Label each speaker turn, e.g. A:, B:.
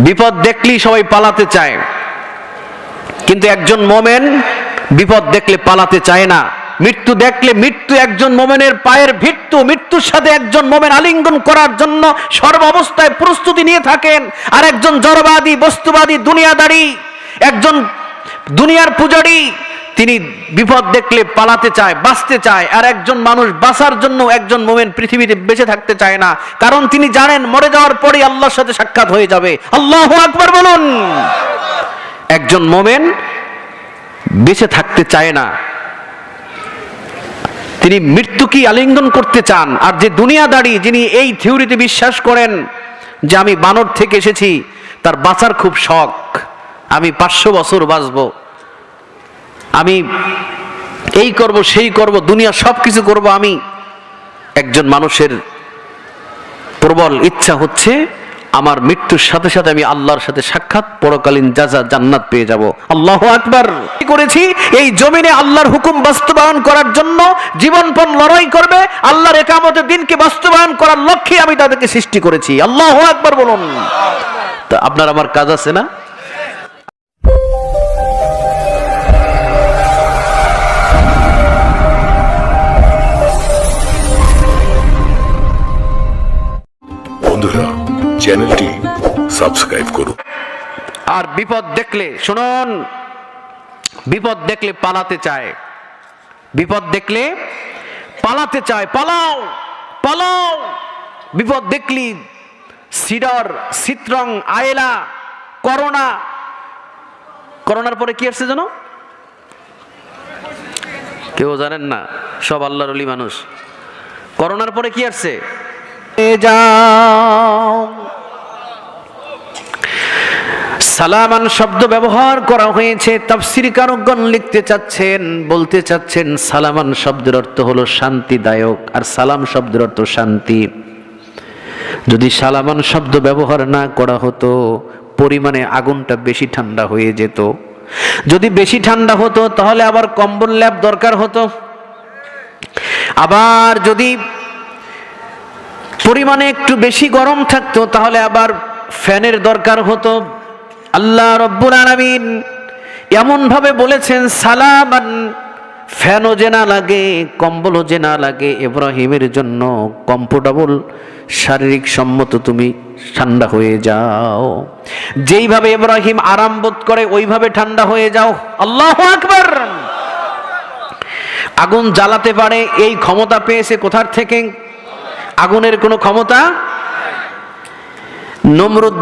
A: বিপদ দেখলেই সবাই পালাতে চায়, কিন্তু একজন মোমেন বিপদ দেখলে পালাতে চায় না। মৃত্যু দেখলে, মৃত্যু একজন মোমেনের পায়ের ভিত্তু, মৃত্যুর সাথে একজন মোমেন আলিঙ্গন করার জন্য সর্বাবস্থায় প্রস্তুতি নিয়ে থাকেন। আর একজন জড়বাদী, বস্তুবাদী, দুনিয়াদারি, একজন দুনিয়ার পূজারী, তিনি বিপদ দেখলে পালাতে চায়, বাঁচতে চায়। আর একজন মানুষ বাঁচার জন্য, একজন মোমেন পৃথিবীতে বেঁচে থাকতে চায় না, কারণ তিনি জানেন মরে যাওয়ার পরেই আল্লাহর সাথে সাক্ষাৎ হয়ে যাবে। আল্লাহু আকবার বলুন। একজন মোমেন বেঁচে থাকতে চায় না, তিনি মৃত্যুকে আলিঙ্গন করতে চান। আর যে দুনিয়াদারি, যিনি এই থিওরিতে বিশ্বাস করেন যে আমি বানর থেকে এসেছি, তার বাঁচার খুব শখ, আমি 500 বছর বাঁচবো, আমি এই করব, সেই করব, দুনিয়া সবকিছু করব আমি। একজন মানুষের প্রবল ইচ্ছা হচ্ছে আমার মৃত্যুর সাথে সাথে আমি আল্লাহর সাথে সাক্ষাৎ, পরকালীন জাযা, জান্নাত পেয়ে যাব। আল্লাহু আকবার। কি করেছি? এই জমিনে আল্লাহর হুকুম বাস্তবায়ন করার জন্য জীবনপণ লড়াই করবে, আল্লাহর ইকামতের দিনকে বাস্তবায়ন করার লক্ষ্যে আমি তাদেরকে সৃষ্টি করেছি। আল্লাহু আকবার বলুন। তো আপনার আমার কাজ আছে না?
B: বন্ধুরা, চ্যানেলটি সাবস্ক্রাইব করুন।
A: আর বিপদ দেখলে, শুনুন, বিপদ দেখলে পালাতে চায়, বিপদ দেখলে পালাতে চায়। পালাও, পালাও। বিপদ দেখলি সিডর, সিত্রং, আয়েলা, করোনা। করোনার পরে কি আসছে জানো? কেউ জানেন না, সব আল্লাহর ওলি মানুষ। করোনার পরে কি আসছে? যাও। সালামান শব্দ ব্যবহার করা হয়েছে। তাফসীর কারকগণ লিখতে চাচ্ছেন, বলতে চাচ্ছেন সালামান শব্দের অর্থ হলো শান্তিদায়ক, আর সালাম শব্দের অর্থ শান্তি। যদি সালামান শব্দ ব্যবহার না করা হতো, পরিমাণে আগুনটা বেশি ঠান্ডা হয়ে যেত। যদি বেশি ঠান্ডা হতো তাহলে আবার কম্বল ল্যাপ দরকার হতো। আবার যদি পরিমাণে একটু বেশি গরম থাকতো তাহলে আবার ফ্যানের দরকার হতো। আল্লাহ রব্বুল আলামিন এমন ভাবে বলেছেন, সালামান, ফ্যানও যে না লাগে, কম্বলও যে না লাগে, ইব্রাহিমের জন্য কমফোর্টেবল, শারীরিক সম্মত তুমি ঠান্ডা হয়ে যাও। যেইভাবে ইব্রাহিম আরাম বোধ করে ওইভাবে ঠান্ডা হয়ে যাও। আল্লাহু আকবার। আগুন জ্বালাতে পারে এই ক্ষমতা পেয়েছে কোথার থেকে? আগুনের কোনো ক্ষমতা নমরুদ